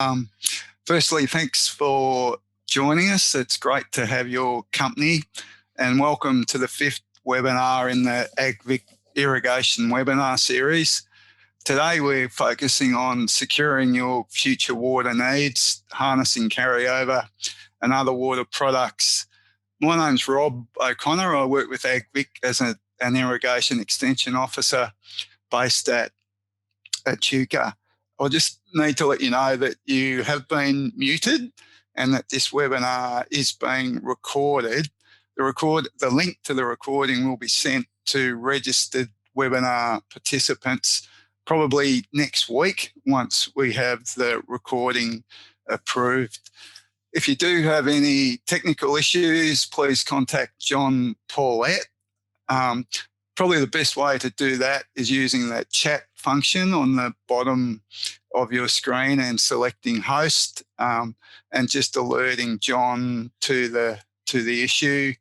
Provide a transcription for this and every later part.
Um, Firstly, thanks for joining us. It's great to have your company, and welcome to the fifth webinar in the AgVic irrigation webinar series. Today, we're focusing on securing your future water needs, harnessing carryover and other water products. My name's Rob O'Connor. I work with AgVic as an irrigation extension officer based at Chuka. I just need to let you know that you have been muted and that this webinar is being recorded. The link to the recording will be sent to registered webinar participants probably next week once we have the recording approved. If you do have any technical issues, please contact John Paulette. Probably the best way to do that is using that chat function on the bottom of your screen and selecting host, and just alerting John to the issue.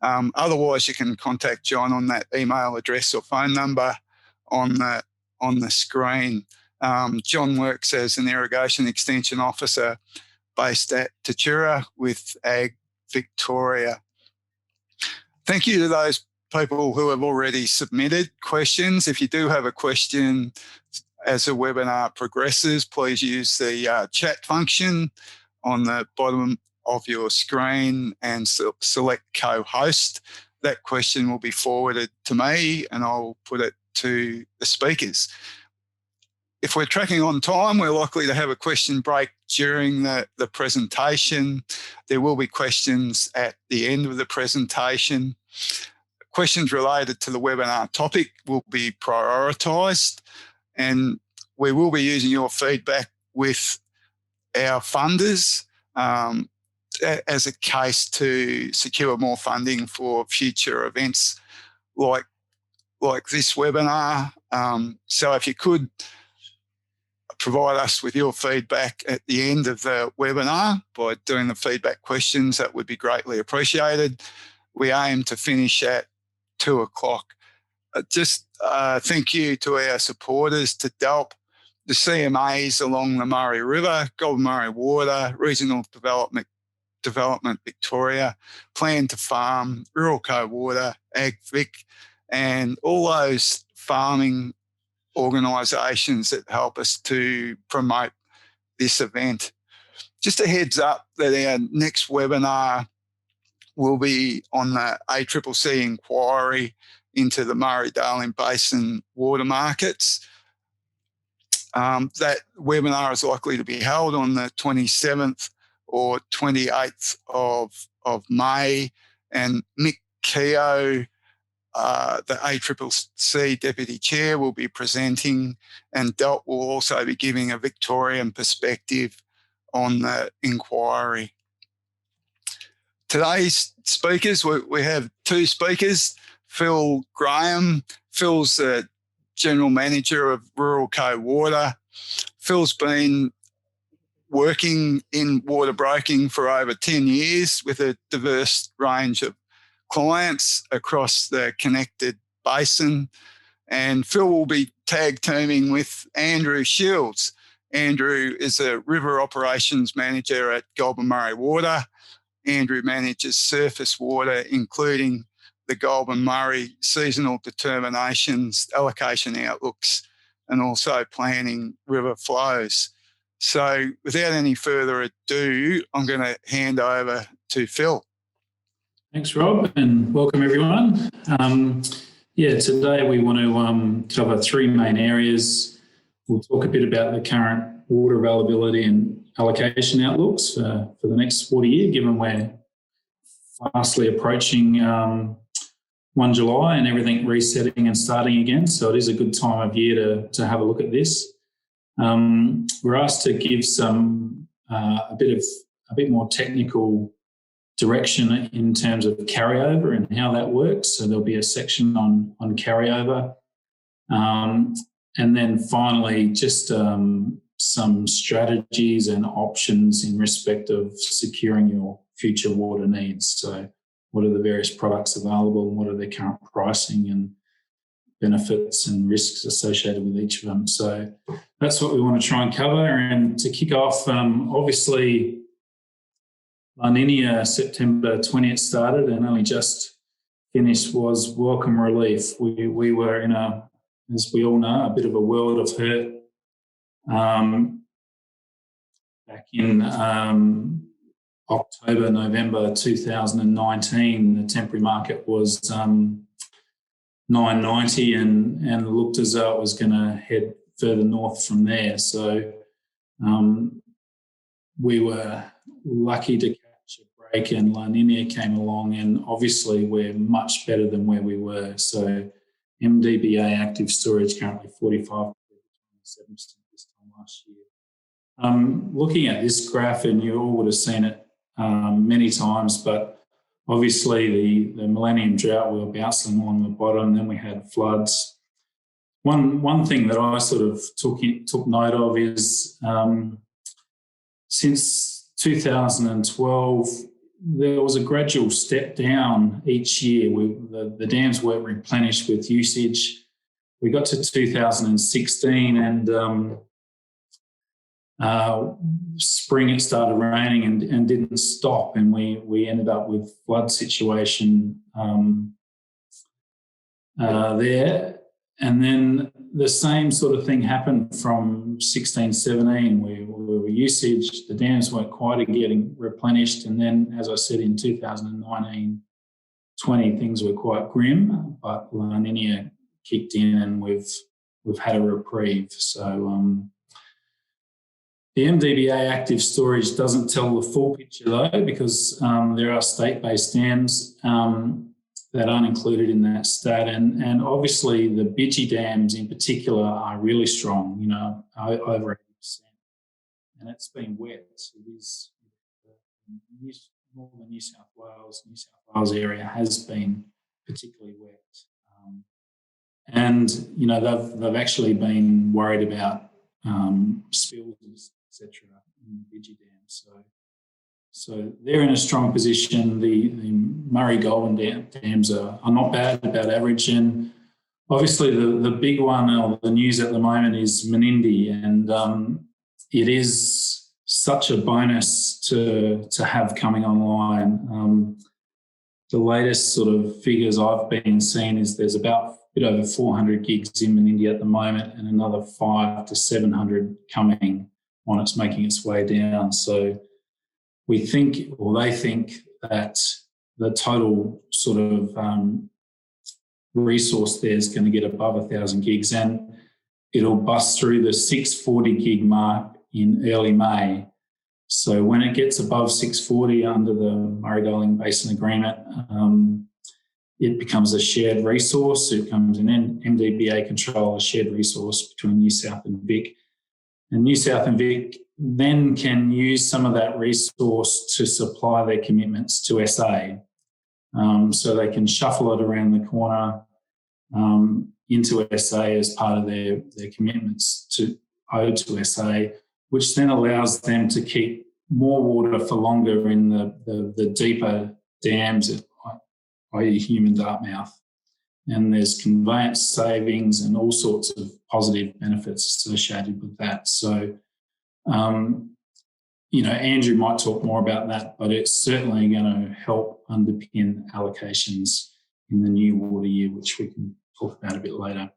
Otherwise, you can contact John on that email address or phone number on the screen. John works as an irrigation extension officer based at Tatura with Ag Victoria. Thank you to those people who have already submitted questions. If you do have a question as the webinar progresses, please use the chat function on the bottom of your screen and select co-host. That question will be forwarded to me and I'll put it to the speakers. If we're tracking on time, we're likely to have a question break during the presentation. There will be questions at the end of the presentation. Questions related to the webinar topic will be prioritised, and we will be using your feedback with our funders as a case to secure more funding for future events like this webinar. So if you could provide us with your feedback at the end of the webinar by doing the feedback questions, that would be greatly appreciated. We aim to finish at 2 o'clock. Thank you to our supporters, to DELP, the CMAs along the Murray River, Goulburn-Murray Water, Regional Development Victoria, Plan to Farm, Ruralco Water, AgVic, and all those farming organisations that help us to promote this event. Just a heads up that our next webinar will be on the ACCC inquiry into the Murray Darling Basin water markets. That webinar is likely to be held on the 27th or 28th of May, and Mick Keogh, the ACCC Deputy Chair, will be presenting, and DELP will also be giving a Victorian perspective on the inquiry. Today's speakers, we have 2 speakers, Phil Grahame. Phil's the General Manager of Ruralco Water. Phil's been working in water broking for over 10 years with a diverse range of clients across the connected basin. And Phil will be tag teaming with Andrew Shields. Andrew is a River Operations Manager at Goulburn-Murray Water. Andrew manages surface water, including the Goulburn-Murray seasonal determinations, allocation outlooks, and also planning river flows. So without any further ado, I'm going to hand over to Phil. Thanks, Rob, and welcome everyone. Today we want to cover 3 main areas. We'll talk a bit about the current water availability and allocation outlooks for the next water year, given we're fastly approaching 1 July and everything resetting and starting again. So it is a good time of year to have a look at this. We're asked to give a bit more technical direction in terms of carryover and how that works. So there'll be a section on carryover. And then finally, just some strategies and options in respect of securing your future water needs. So what are the various products available and what are their current pricing, and benefits and risks associated with each of them. So that's what we want to try and cover. And to kick off, obviously, La Nina September 20th started and only just finished was welcome relief. We were in as we all know, a bit of a world of hurt. Back in October, November 2019, the temporary market was 990 and looked as though it was going to head further north from there. So we were lucky to catch a break, and La Nina came along, and obviously we're much better than where we were. So MDBA active storage currently 45.7% this time last year. Looking at this graph, and you all would have seen it many times, but obviously the Millennium Drought, we were bouncing along the bottom, then we had floods. One thing that I sort of took note of is since 2012, there was a gradual step down each year. The dams weren't replenished with usage. We got to 2016 and spring it started raining and didn't stop, and we ended up with flood situation there. And then the same sort of thing happened from 16, 17, where usage, the dams weren't quite getting replenished. And then, as I said, in 2019, 20, things were quite grim, but La Nina kicked in and we've had a reprieve. So the MDBA active storage doesn't tell the full picture though, because there are state-based dams that aren't included in that stat. And obviously the Bidgie dams in particular are really strong, over 80%. And it's been wet. It is northern New South Wales area has been particularly wet. And they've actually been worried about spills, etc. in the Bidgie dams. So they're in a strong position. The Murray Goulburn dams are not bad, about average. And obviously the big one, or the news at the moment, is Menindee. And it is such a bonus to have coming online. The latest sort of figures I've been seeing is there's about a bit over 400 gigs in Menindee at the moment, and another 500 to 700 coming on. It's making its way down. So we think, or they think, that the total sort of resource there is going to get above 1,000 gigs, and it'll bust through the 640 gig mark in early May. So when it gets above 640 under the Murray Darling Basin Agreement, it becomes a shared resource. It becomes an MDBA control, a shared resource between New South and Vic. And New South and Vic then can use some of that resource to supply their commitments to SA. So they can shuffle it around the corner into SA as part of their commitments owed to SA, which then allows them to keep more water for longer in the deeper dams, i.e. Hume Dartmouth. And there's conveyance savings and all sorts of positive benefits associated with that. So, Andrew might talk more about that, but it's certainly going to help underpin allocations in the new water year, which we can talk about a bit later.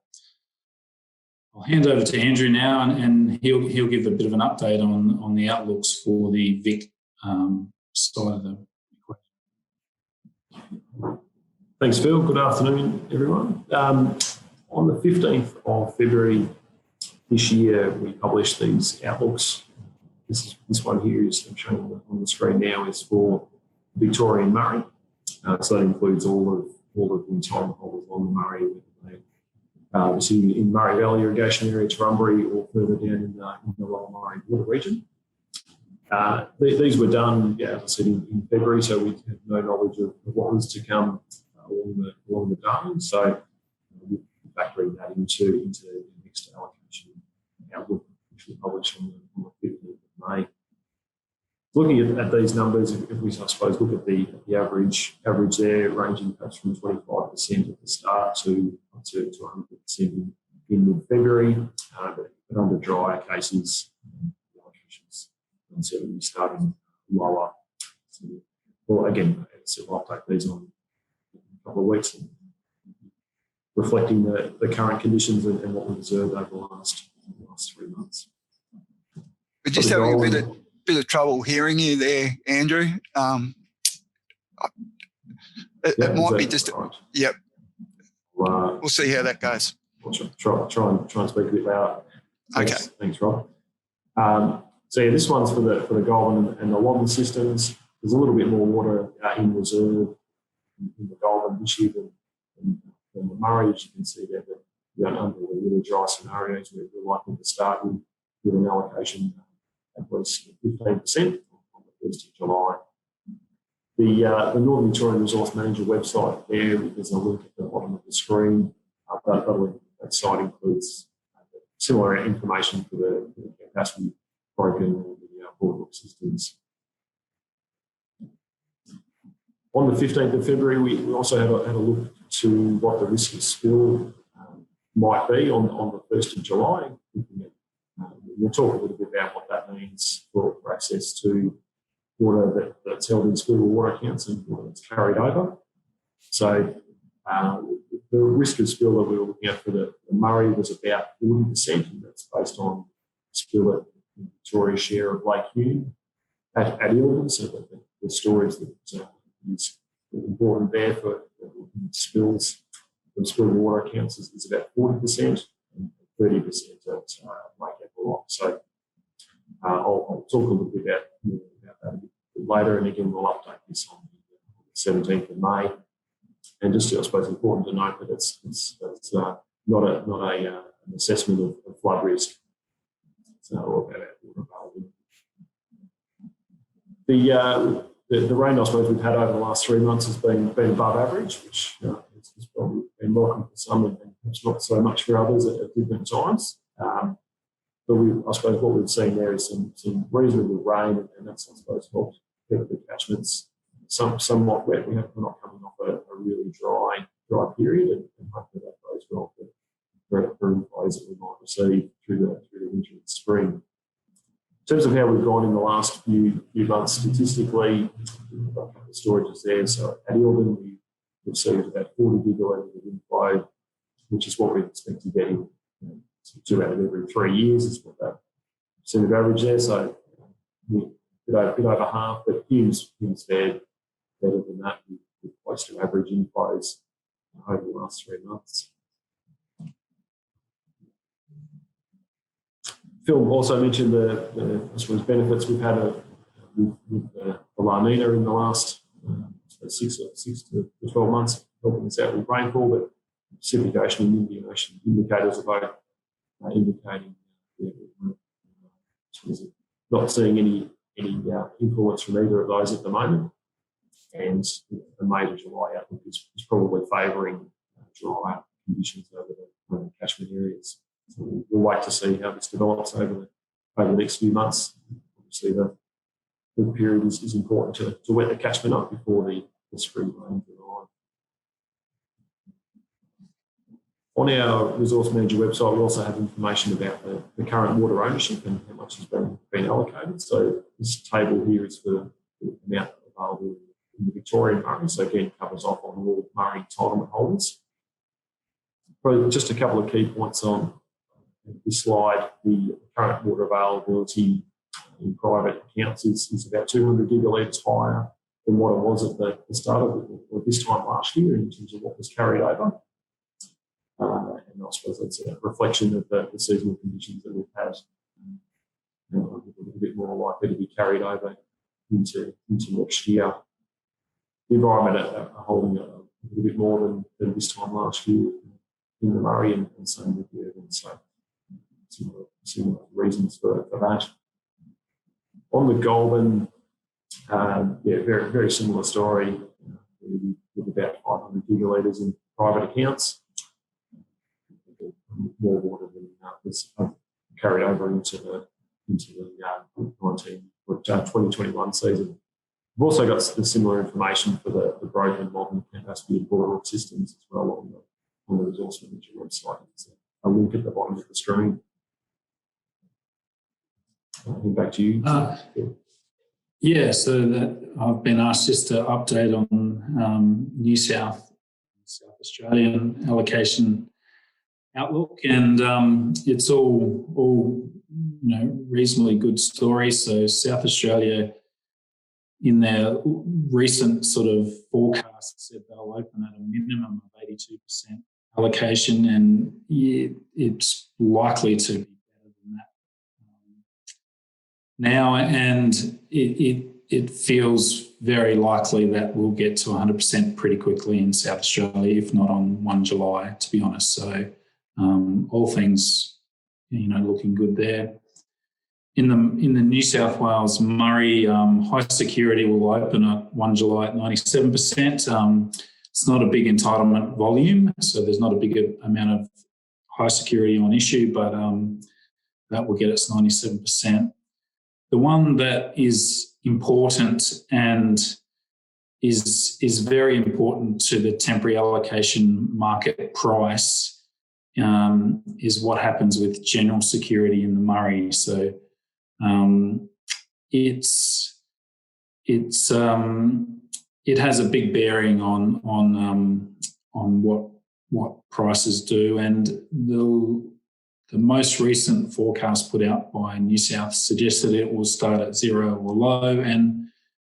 I'll hand over to Andrew now, and he'll give a bit of an update on the outlooks for the Vic side of the equation. Thanks, Phil. Good afternoon, everyone. On the 15th of February this year, we published these outlooks. This one here is, I'm showing on the screen now, is for Victorian Murray. So that includes all of the entitlement holders on the Murray, in Murray Valley irrigation area, Goulburn-Murray, or further down in the Lower Murray water region. These were done, as I said, in February, so we had no knowledge of what was to come along the Darling. So we're factoring that into the next allocation outlook, which we published on the 15th of May. Looking at these numbers, if we, I suppose, look at the average there, ranging perhaps from 25% at the start to 100% in mid-February, but under drier cases, the allocations are certainly starting lower. So, well, again, so I'll take these on in a couple of weeks, reflecting the current conditions and what we've observed over the last 3 months. We're just having a bit of trouble hearing you there, Andrew. It might be just right? Yep. We'll see how that goes. I'll try and speak a bit louder. Thanks, Rob. So yeah, this one's for the Goulburn and the Loddon systems. There's a little bit more water in reserve in the Goulburn this year than the Murray, as you can see there. But under the really dry scenarios, we're likely to start with an allocation at least 15% on the 1st of July. The Northern Victorian Resource Manager website there's a link at the bottom of the screen. That site includes similar information for the capacity broken and the boardwalk systems. On the 15th of February, we also had a look to what the risk of spill might be on the 1st of July. We'll talk a little bit about what that means for access to water that's held in school water accounts and water that's carried over. So the risk of spill that we were looking at for the Murray was about 40%, and that's based on spill at Victoria's share of Lake Hume at Ilden. So the storage that is important there for spills from spilled water accounts is about 40%, and 30% at Lake Epplerock. So I'll talk a little bit about that a bit later, and again we'll update this on the 17th of May. And just, I suppose, important to note that it's not an assessment of flood risk. So about water availability. The rain, I suppose, we've had over the last 3 months has been above average, which has probably been welcome for some and perhaps not so much for others at different times. But I suppose what we've seen there is some reasonable rain, and that's, I suppose, helped keep the catchments somewhat wet. We're not coming off a really dry period, and hopefully that goes well for inflows that we might receive through the winter and spring. In terms of how we've gone in the last few months statistically, we've got a couple of storages there. So at Ilden, we received about 40 gigalitres of inflow, which is what we expect to get in 2 out of every 3 years, is what that percent of average there. So a bit over half, but Hume's fared better than that. We're close to average inflows over the last 3 months. Phil also mentioned the I suppose benefits we've had with the La Nina in the last 6 to 12 months, helping us out with rainfall, but Pacific Ocean and Indian Ocean indicators are both indicating not seeing any influence from either of those at the moment. And the May to July outlook is probably favouring drier conditions over the catchment areas. So we'll wait to see how this develops over the next few months. Obviously, the period is important to wet the catchment up before the spring rains arrive. On our Resource Manager website, we also have information about the current water ownership and how much has been allocated. So this table here is for the amount available in the Victorian Murray. So again, it covers off on all Murray entitlement holders. Probably just a couple of key points on this slide. The current water availability in private accounts is about 200 gigalitres higher than what it was at the start of or this time last year in terms of what was carried over. And I suppose that's a reflection of the seasonal conditions that we've had. A little bit more likely to be carried over into next year. The environment are holding a little bit more than this time last year in the Murray and same with the Irvine. So similar reasons for that. On the Goulburn, very, very similar story with about 500 gigalitres in private accounts. More water than was carried over into the 2021 season. We've also got the similar information for the broken modern capacity and boardwalk systems as well on the Resource Manager website. There's a link at the bottom of the screen. Back to you. Yeah, so that I've been asked just to update on New South Australian allocation outlook, and it's all reasonably good story. So South Australia, in their recent sort of forecast, said they'll open at a minimum of 82% allocation, and it's likely to be better than that now, and it feels very likely that we'll get to 100% pretty quickly in South Australia, if not on 1 July, to be honest. So all things, looking good there. In the New South Wales Murray, high security will open at 1 July at 97%. It's not a big entitlement volume, so there's not a big amount of high security on issue, but that will get us 97%. The one that is important and is very important to the temporary allocation market price is what happens with general security in the Murray. So it has a big bearing on what prices do, and the most recent forecast put out by New South suggested it will start at zero or low, and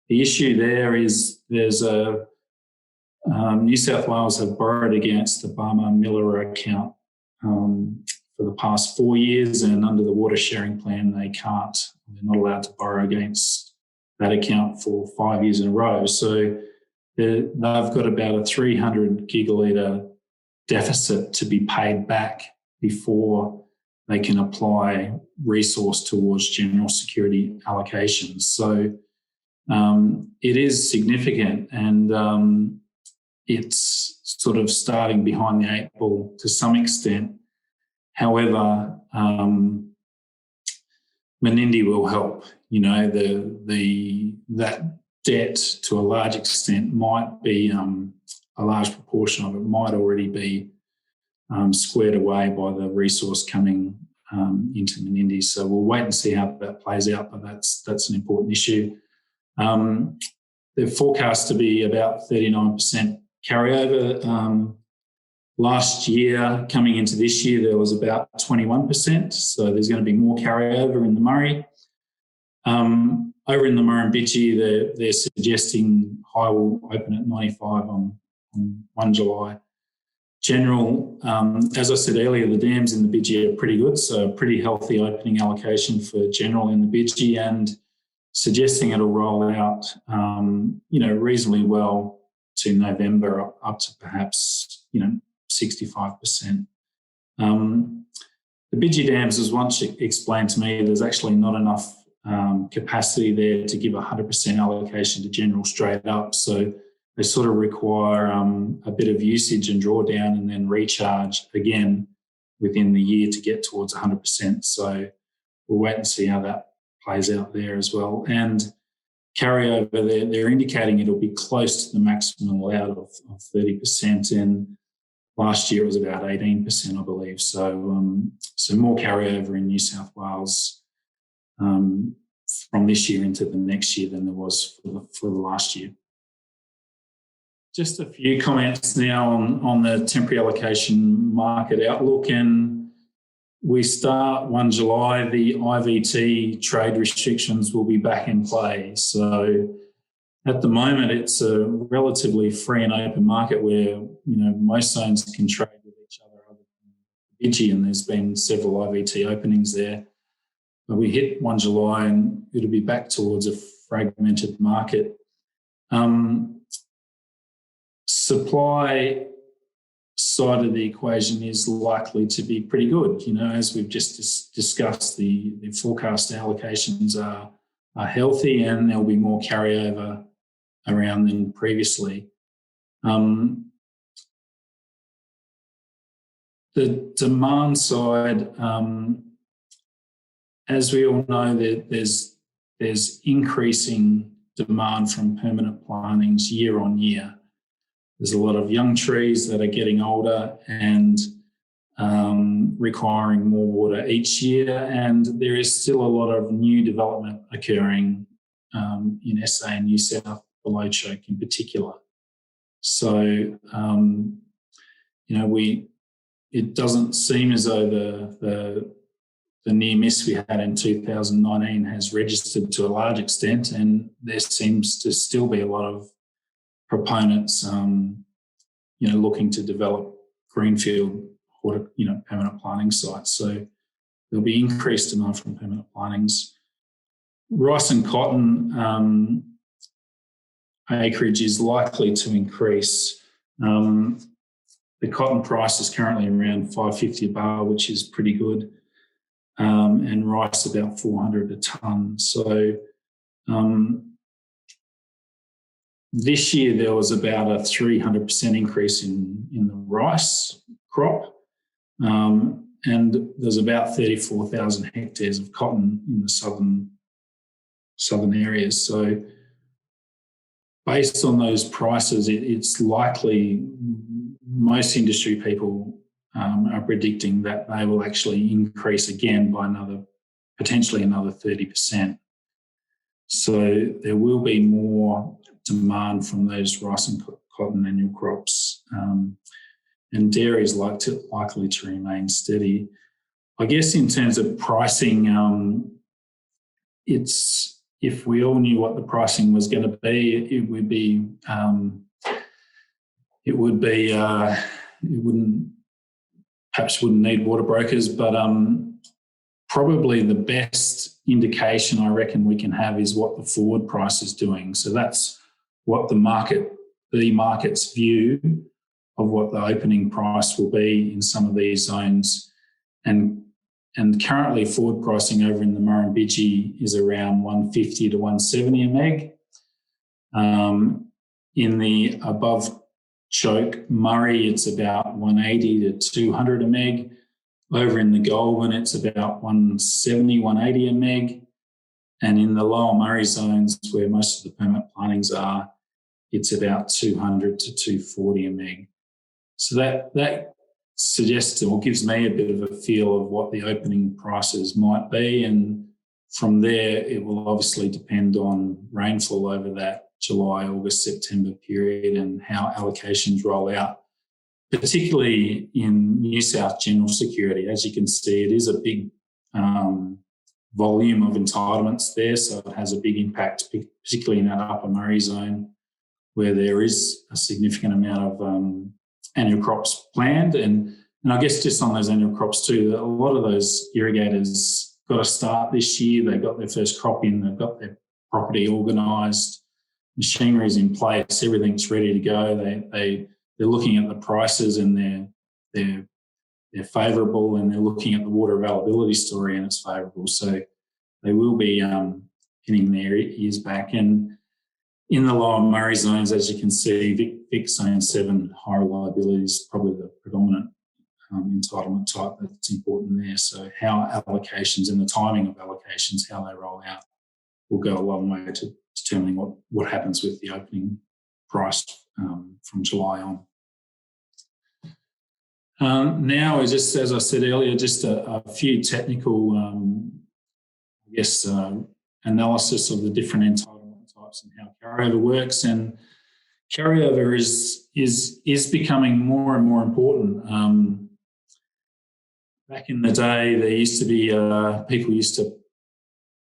the issue there is there's New South Wales have borrowed against the Barmer Miller account for the past 4 years, and under the water sharing plan they're not allowed to borrow against that account for 5 years in a row. So they've got about a 300 gigalitre deficit to be paid back before they can apply resource towards general security allocations. So it is significant, and it's sort of starting behind the 8 ball to some extent. However, Menindee will help. That debt to a large extent might be a large proportion of it might already be squared away by the resource coming into Menindee. So we'll wait and see how that plays out, but that's an important issue. They're forecast to be about 39% carryover. Last year, coming into this year, there was about 21%, so there's going to be more carryover in the Murray. Over in the Murrumbidgee, they're suggesting high will open at 95 on 1 July. General, as I said earlier, the dams in the Bidgee are pretty good, so a pretty healthy opening allocation for general in the Bidgee, and suggesting it'll roll out, reasonably well to November, up to perhaps, 65%. The Bidgee dams, as once explained to me, there's actually not enough capacity there to give 100% allocation to general straight up. So they sort of require a bit of usage and drawdown and then recharge again within the year to get towards 100%. So we'll wait and see how that plays out there as well. And carryover, they're indicating it'll be close to the maximum allowed of 30%. And last year it was about 18%, I believe. So more carryover in New South Wales from this year into the next year than there was for the last year. Just a few comments now on the temporary allocation market outlook. And we start 1 July, the IVT trade restrictions will be back in play. So at the moment, it's a relatively free and open market where, most zones can trade with each other other than Bidgee, and there's been several IVT openings there. But we hit 1 July and it'll be back towards a fragmented market. Supply side of the equation is likely to be pretty good. As we've just discussed, the forecast allocations are healthy, and there'll be more carryover around than previously. The demand side, as we all know, there's increasing demand from permanent plantings year on year. There's a lot of young trees that are getting older and requiring more water each year, and there is still a lot of new development occurring in SA and New South below choke in particular. So, it doesn't seem as though the near miss we had in 2019 has registered to a large extent, and there seems to still be a lot of proponents, looking to develop greenfield water, permanent planting sites. So there'll be increased demand from permanent plantings. Rice and cotton acreage is likely to increase. The cotton price is currently around $550 a bale, which is pretty good, and rice about $400 a tonne. So this year there was about a 300% increase in the rice crop, and there's about 34,000 hectares of cotton in the southern areas. So based on those prices, it's likely most industry people are predicting that they will actually increase again by potentially another 30%. So there will be more demand from those rice and cotton annual crops, and dairy is likely to remain steady. I guess in terms of pricing, if we all knew what the pricing was going to be, it wouldn't need water brokers, but probably the best indication I reckon we can have is what the forward price is doing. So that's what the market's view of what the opening price will be in some of these zones. And currently forward pricing over in the Murrumbidgee is around 150 to 170 a meg. In the above choke Murray, it's about 180 to 200 a meg. Over in the Goulburn, it's about 170, 180 a meg. And in the lower Murray zones, where most of the permanent plantings are, it's about 200 to 240 a meg. So that suggests or gives me a bit of a feel of what the opening prices might be. And from there, it will obviously depend on rainfall over that July, August, September period and how allocations roll out, particularly in New South General Security. As you can see, it is a big volume of entitlements there, so it has a big impact, particularly in that upper Murray zone, where there is a significant amount of annual crops planned. And I guess just on those annual crops too, a lot of those irrigators got a start this year. They got their first crop in, they've got their property organised, machinery's in place, everything's ready to go. They're looking at the prices and they're favourable, and they're looking at the water availability story and it's favourable. So they will be pinning their ears back. And in the lower Murray zones, as you can see, Vic Zone 7 high reliability is probably the predominant entitlement type that's important there. So how allocations and the timing of allocations, how they roll out, will go a long way to determining what happens with the opening price from July on. Now, just as I said earlier, just a few technical, analysis of the different entitlement types and how carryover works. And carryover is becoming more and more important. Back in the day, there used to be people used to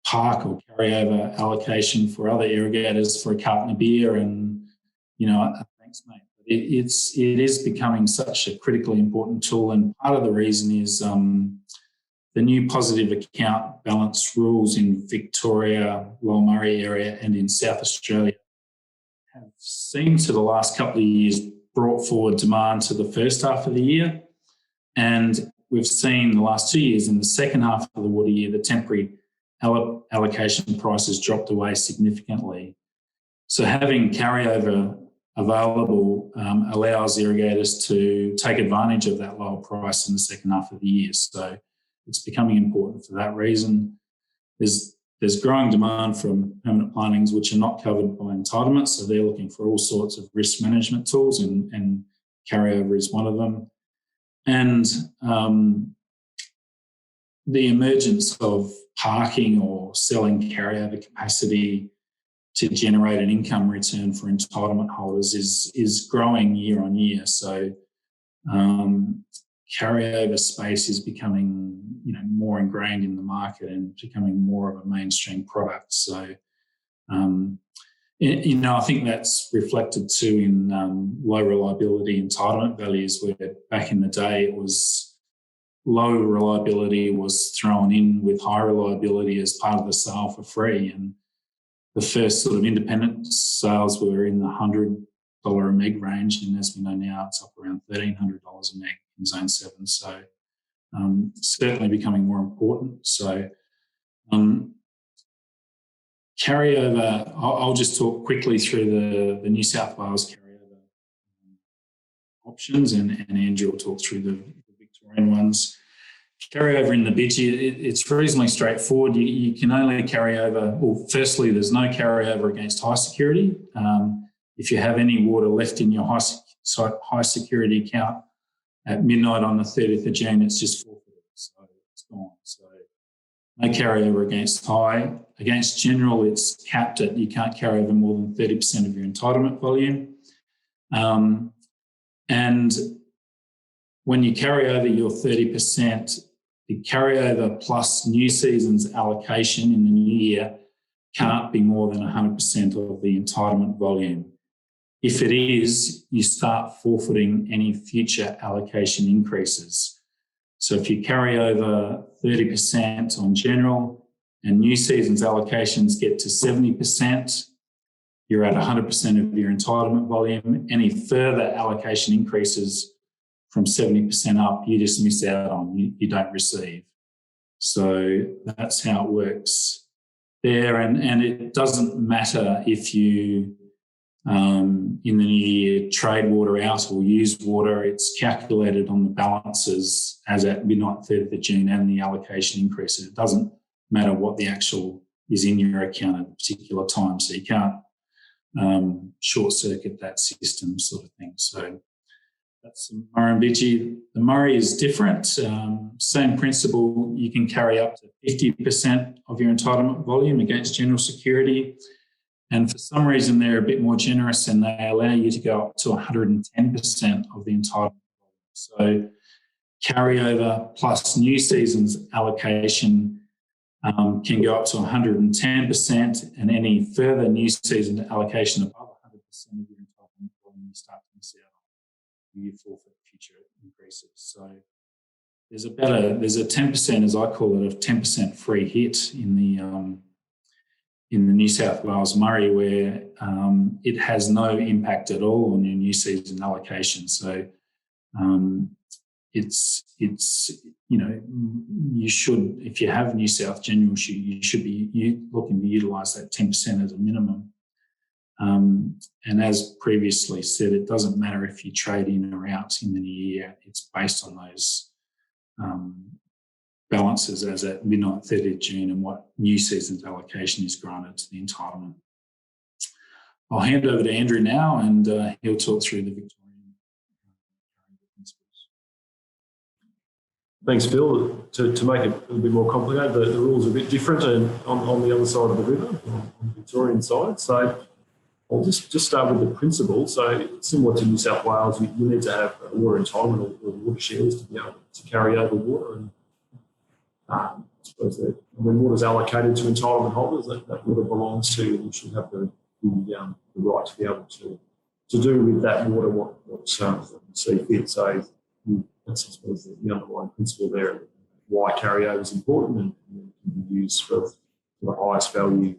park or carry over allocation for other irrigators for a carton of beer, and thanks, mate. It is becoming such a critically important tool, and part of the reason is the new positive account balance rules in Victoria, Lower Murray area, and in South Australia have seemed to the last couple of years brought forward demand to the first half of the year, and we've seen the last 2 years in the second half of the water year, the temporary allocation prices dropped away significantly. So having carryover available allows irrigators to take advantage of that lower price in the second half of the year. So it's becoming important for that reason. There's there's growing demand from permanent plantings which are not covered by entitlements, so they're looking for all sorts of risk management tools, and carryover is one of them. And the emergence of parking or selling carryover capacity to generate an income return for entitlement holders is growing year on year. So carryover space is becoming, more ingrained in the market and becoming more of a mainstream product. So, I think that's reflected too in low reliability entitlement values, where back in the day it was low reliability was thrown in with high reliability as part of the sale for free. And the first sort of independent sales were in the $100 a meg range, and as we know now, it's up around $1,300 a meg in Zone 7. So certainly becoming more important. So carryover, I'll just talk quickly through the New South Wales carryover options, and Andrew will talk through the Victorian ones. Carryover in the Bidgie, it's reasonably straightforward. You can only carry over, well, firstly, there's no carryover against high security. If you have any water left in your high security account at midnight on the 30th of June, it's just forfeited, so it's gone. So no carryover against high. Against general, it's capped at you can't carry over more than 30% of your entitlement volume. And when you carry over your 30%, the carryover plus new season's allocation in the new year can't be more than 100% of the entitlement volume. If it is, you start forfeiting any future allocation increases. So if you carry over 30% on general and new season's allocations get to 70%, you're at 100% of your entitlement volume. Any further allocation increases from 70% up, you just miss out on, you don't receive. So that's how it works there. And it doesn't matter if you, in the new year, trade water out or use water. It's calculated on the balances as at midnight 30th of June and the allocation increases. It doesn't matter what the actual is in your account at a particular time. So you can't short circuit that system sort of thing. So that's the Murray and Bidgie. The Murray is different. Same principle. You can carry up to 50% of your entitlement volume against general security. And for some reason, they're a bit more generous and they allow you to go up to 110% of the entitlement volume. So carryover plus new season's allocation can go up to 110%, and any further new season allocation above 100% of your entitlement volume, you start to miss out on. You forfeit future increases. So there's a 10%, as I call it, a 10% free hit in the New South Wales Murray, where it has no impact at all on your new season allocation. So you should, if you have New South General, you should be looking to utilise that 10% as a minimum. And as previously said, it doesn't matter if you trade in or out in the new year. It's based on those balances as at midnight 30th June and what new season's allocation is granted to the entitlement. I'll hand over to Andrew now, and he'll talk through the Victorian principles. Thanks, Phil. To make it a little bit more complicated, the rules are a bit different and on the other side of the river, on the Victorian side. So I'll just start with the principle. So similar to New South Wales, you need to have a water entitlement or water shares to be able to carry over water. And I suppose that when water is allocated to entitlement holders, that water belongs to, you should have the right to be able to do with that water what you see fit. So that's, I suppose, the underlying principle there, why carryover is important and can be used for the highest value.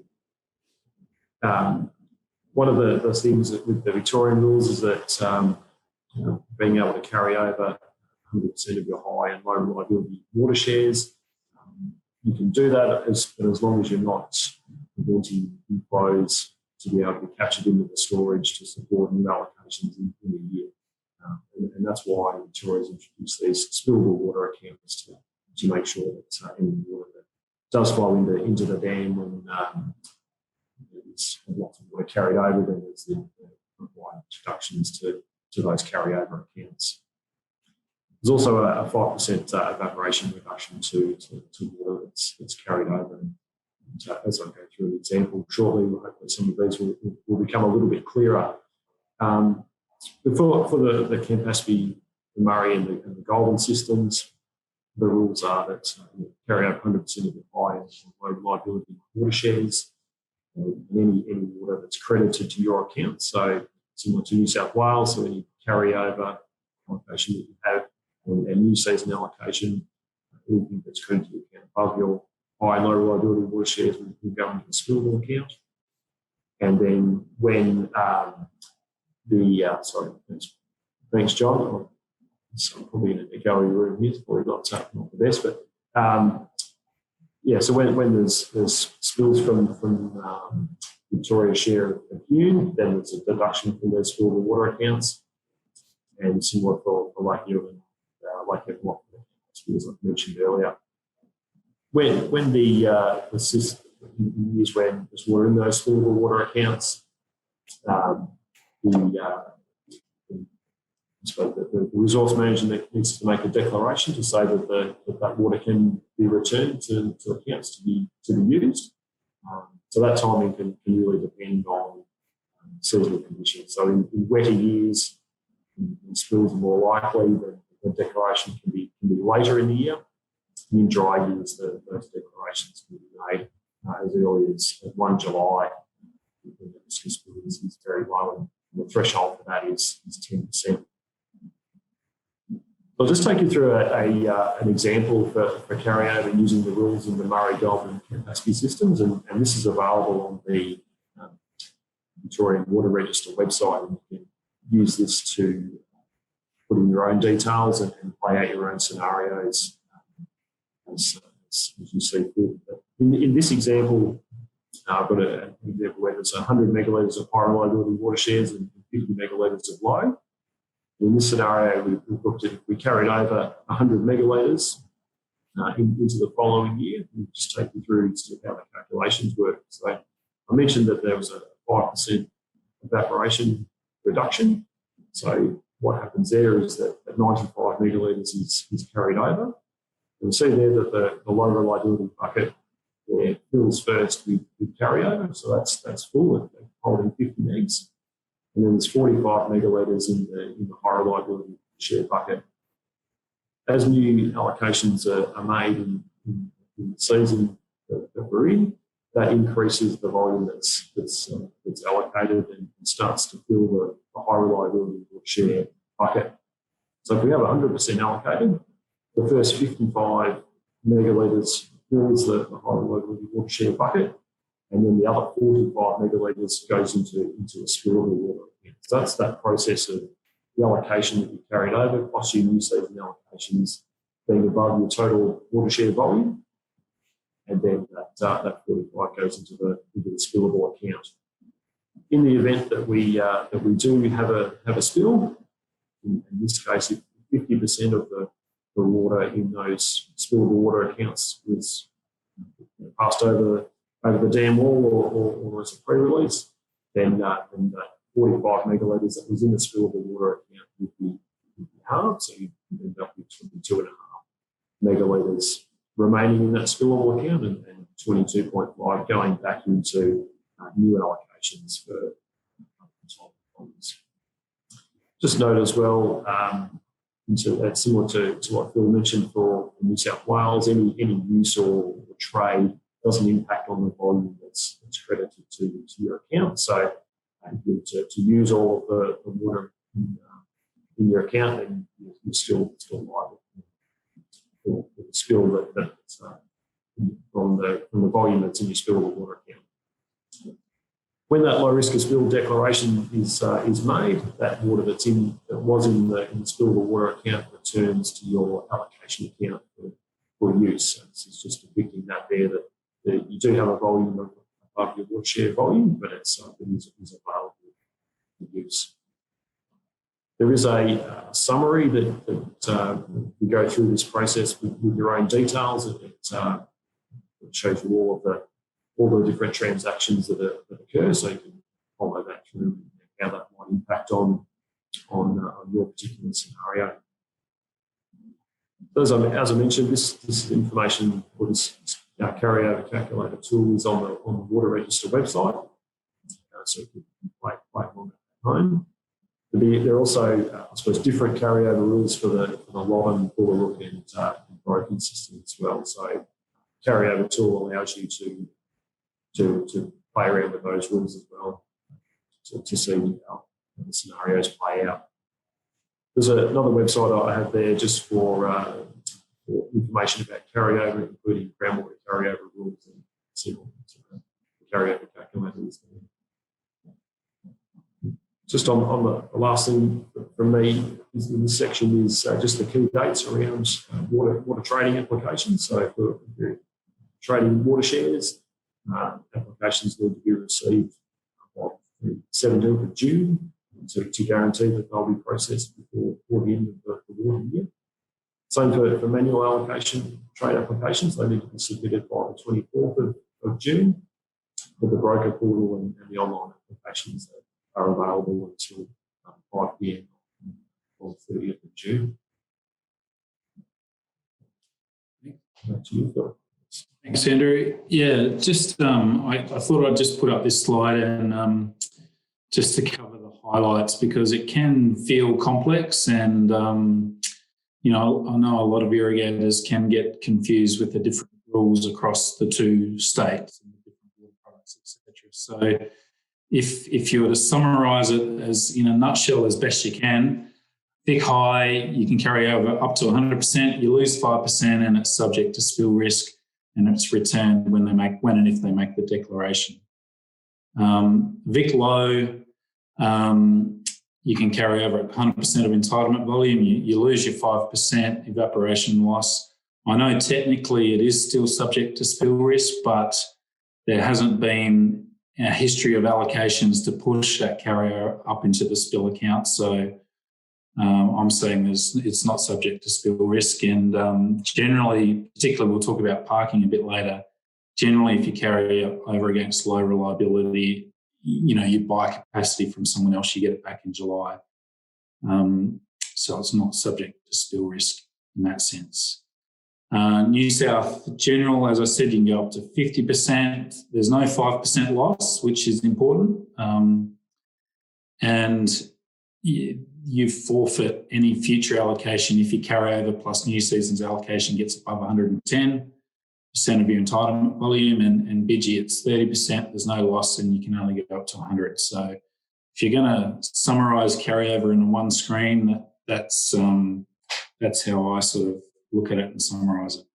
One of the things with the Victorian rules is that being able to carry over 100% of your high and low reliability water shares, you can do that as long as you're not preventing inflows to be able to be captured into the storage to support new allocations in a year. And that's why Victoria's introduced these spillable water accounts to make sure that any water does flow into the dam and there's lots of water carried over, then there's the required deductions to those carryover accounts. There's also a 5% evaporation reduction to water that's carried over. And as I go through the example shortly, hopefully some of these will become a little bit clearer. For the Campaspe, the Murray and the Goulburn systems, the rules are that you carry over 100% of the high and low reliability watersheds, and any water that's credited to your account. So similar to New South Wales, so any carryover allocation that you have and new season allocation, anything that's credited to your account above your high and low reliability watersheds will go into the spillable account. And then when thanks John. So probably in a gallery room here, probably not the best, but so when there's spills from Victoria's share of Hume, then there's a deduction from those spillable water accounts, and similar for Lake Ewan and Lake Ewan, as I mentioned earlier. When the system years when there's water in those spillable water accounts, the resource manager needs to make a declaration to say that that water can be returned to accounts to be used. So that timing can really depend on seasonal conditions. So in wetter years, spills are more likely. The declaration can be later in the year. In dry years, those declarations can be made as early as 1 July. The risk of spills is very low, and the threshold for that is 10%. I'll just take you through an example for carryover using the rules in the Murray Darling Basin systems, and this is available on the Victorian Water Register website, and you can use this to put in your own details and play out your own scenarios as you see fit. In this example, I've got an example where there's 100 megalitres of high reliability watersheds and 50 megalitres of low. In this scenario, we've looked at if we carried over 100 megalitres into the following year. We'll just take you through how the calculations work. So I mentioned that there was a 5% evaporation reduction. So what happens there is that 95 megalitres is carried over. And we see there that the low reliability bucket fills first with carryover. So that's full, holding 50 megs. And then there's 45 megalitres in the high reliability share bucket. As new allocations are made in the season that we're in, that increases the volume that's allocated and starts to fill the high reliability share bucket. So if we have 100% allocated, the first 55 megalitres fills the high reliability water share bucket, and then the other 45 megalitres goes into a spillable water. So that's that process of the allocation that you carried over, plus your new season allocations being above your total water share volume, and then that 45 goes into the spillable account. In the event that we do have a spill, in this case, if 50% of the water in those spillable water accounts was passed over the dam wall or as a pre-release, then that 45 megalitres that was in the spillable water account would be halved, so you end up with 22.5 megalitres remaining in that spillable account and 22.5 going back into new allocations for entitlements. Just note as well, similar to what Phil mentioned for New South Wales, any use or trade doesn't impact on the volume that's credited to your account. So if you were to use all of the water in your account, then you're still liable for the spill that's from the volume that's in your spillable water account. When that low risk of spill declaration is made, that water that was in the spillable water account returns to your allocation account for use. So this is just depicting that there that you do have a volume above your water share volume, but it is available for use. There is a summary that you go through this process with your own details. It shows you all the different transactions that occur, so you can follow that through and how that might impact on your particular scenario. As I mentioned, this information or this carryover calculator tool is on the Water Register website, so you can play along at home. There are also, I suppose, different carryover rules for the Loddon, Goulburn and broken system as well. So carryover tool allows you to play around with those rules as well to see how the scenarios play out. There's another website I have there just for information about carryover, including groundwater carryover rules and similar carryover calculators. Just on the last thing from me in this section is just the key dates around water trading applications. So if you're trading water shares, applications need to be received by the 17th of June to guarantee that they'll be processed before the end of the water year. Same for manual allocation trade applications. They need to be submitted by the 24th of June for the broker portal and the online applications that are available until 5 p.m. on 30th of June. Back to you, Phil. Thanks, Andrew. Yeah, just I thought I'd just put up this slide and just to cover the highlights because it can feel complex and, I know a lot of irrigators can get confused with the different rules across the two states and the different water products, etc. So if you were to summarise it as in a nutshell as best you can, thick high, you can carry over up to 100%, you lose 5% and it's subject to spill risk and it's returned when and if they make the declaration. Vic low, you can carry over at 100% of entitlement volume. You lose your 5% evaporation loss. I know technically it is still subject to spill risk, but there hasn't been a history of allocations to push that carrier up into the spill account. So I'm saying it's not subject to spill risk. And generally, particularly we'll talk about parking a bit later, generally if you carry over against low reliability, you buy capacity from someone else, you get it back in July. So it's not subject to spill risk in that sense. New South General, as I said, you can go up to 50%. There's no 5% loss, which is important. And you forfeit any future allocation if your carryover plus new season's allocation gets above 110% of your entitlement volume, and BIGI it's 30%, there's no loss and you can only go up to 100. So if you're going to summarise carryover in one screen, that's how I sort of look at it and summarise it.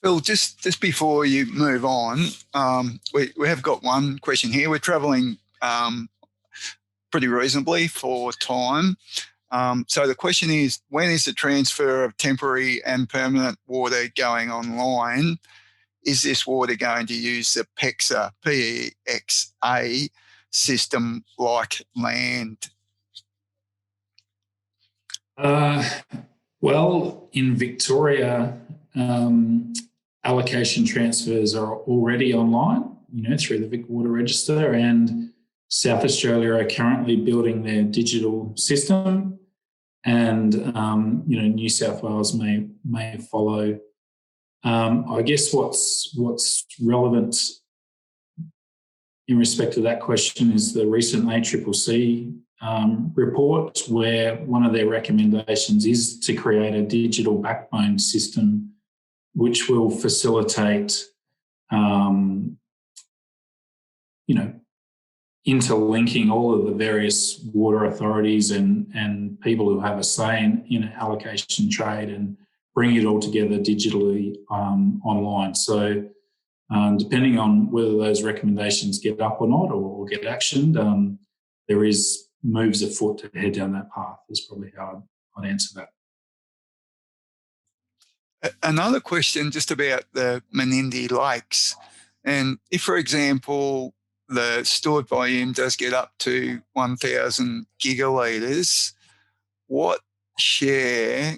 Phil, just before you move on, we have got one question here. We're travelling pretty reasonably for time. So the question is, when is the transfer of temporary and permanent water going online? Is this water going to use the PEXA, P-E-X-A system like land? Well, in Victoria, allocation transfers are already online, through the Vic Water Register, and South Australia are currently building their digital system. And New South Wales may follow. I guess what's relevant in respect to that question is the recent ACCC report, where one of their recommendations is to create a digital backbone system which will facilitate interlinking all of the various water authorities and people who have a say in allocation trade and bring it all together digitally online. So depending on whether those recommendations get up or not or get actioned, there is moves afoot to head down that path is probably how I'd answer that. Another question just about the Menindee Lakes. And if, for example, the stored volume does get up to 1,000 gigalitres, what share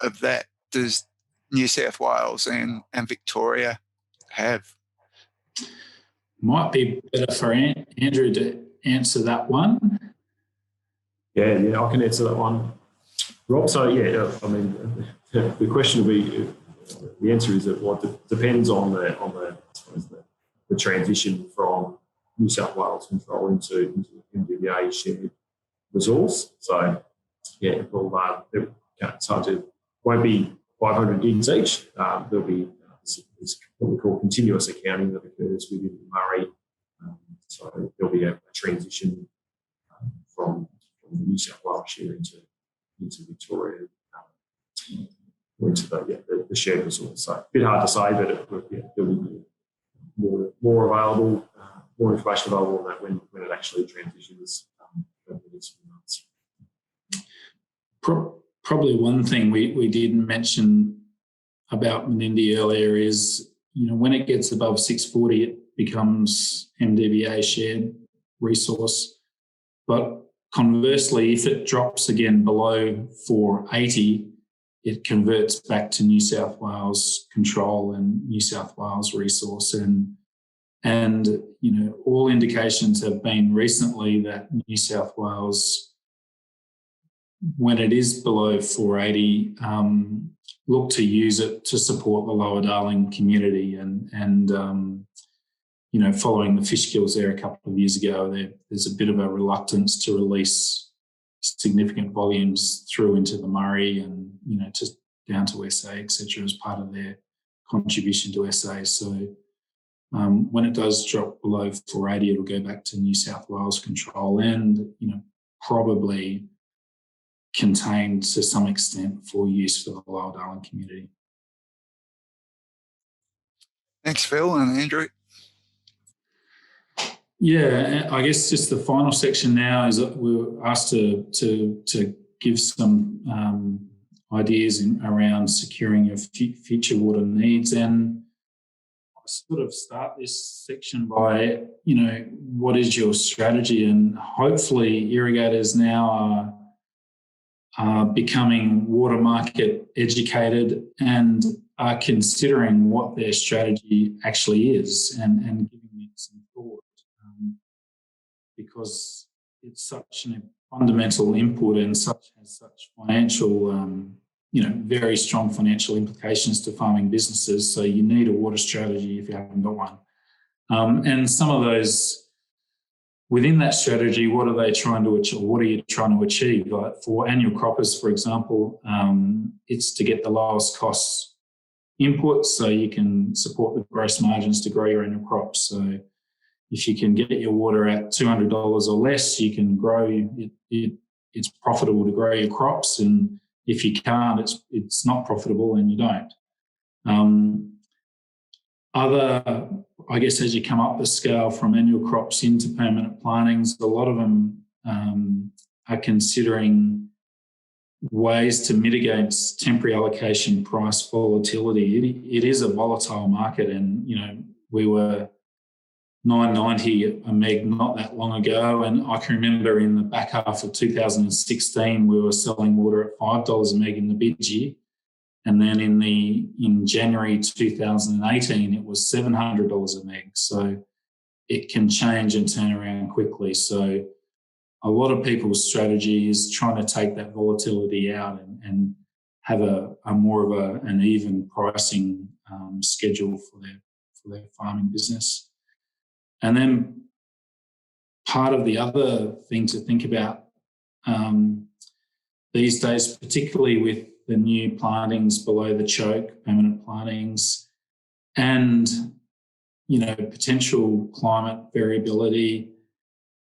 of that does New South Wales and Victoria have? Might be better for Andrew to answer that one. Yeah, I can answer that one, Rob. So I mean, the question will be, the answer is that depends on the I suppose the transition from New South Wales control into MDBA shared resource. So it won't be 500 gigs each. There'll be it's what we call continuous accounting that occurs within the Murray. So there'll be a transition from the New South Wales share into Victoria, or into the shared resource. So a bit hard to say, but there'll be more available, more information available on that when it actually transitions over the next few months. Probably one thing we didn't mention about Menindee earlier is, when it gets above 640, it becomes MDBA shared resource. But conversely, if it drops again below 480, it converts back to New South Wales control and New South Wales resource. And all indications have been recently that New South Wales, when it is below 480, look to use it to support the Lower Darling community. And following the fish kills there a couple of years ago, there's a bit of a reluctance to release significant volumes through into the Murray and, just down to SA, etc., as part of their contribution to SA. So when it does drop below 480, it'll go back to New South Wales control and, probably contained to some extent for use for the Lower Darling community. Thanks, Phil and Andrew. Yeah, I guess just the final section now is that we were asked to give some ideas around securing your future water needs. And I sort of start this section by, what is your strategy? And hopefully irrigators now are becoming water market educated and are considering what their strategy actually is and giving it some thought. Because it's such a fundamental input and has such financial, very strong financial implications to farming businesses. So you need a water strategy if you haven't got one. And some of those within that strategy, what are they trying to achieve? What are you trying to achieve? Like for annual croppers, for example, it's to get the lowest cost input so you can support the gross margins to grow your annual crops. So if you can get your water at $200 or less, you can grow it. It's profitable to grow your crops, and if you can't, it's not profitable, and you don't. I guess as you come up the scale from annual crops into permanent plantings, a lot of them are considering ways to mitigate temporary allocation price volatility. It is a volatile market, and we were $9.90 a meg not that long ago, and I can remember in the back half of 2016 we were selling water at $5 a meg in the bid year, and then in January 2018 it was $700 a meg. So it can change and turn around quickly. So a lot of people's strategy is trying to take that volatility out and have a more of an even pricing schedule for their farming business. And then part of the other thing to think about these days, particularly with the new plantings below the choke, permanent plantings, and potential climate variability,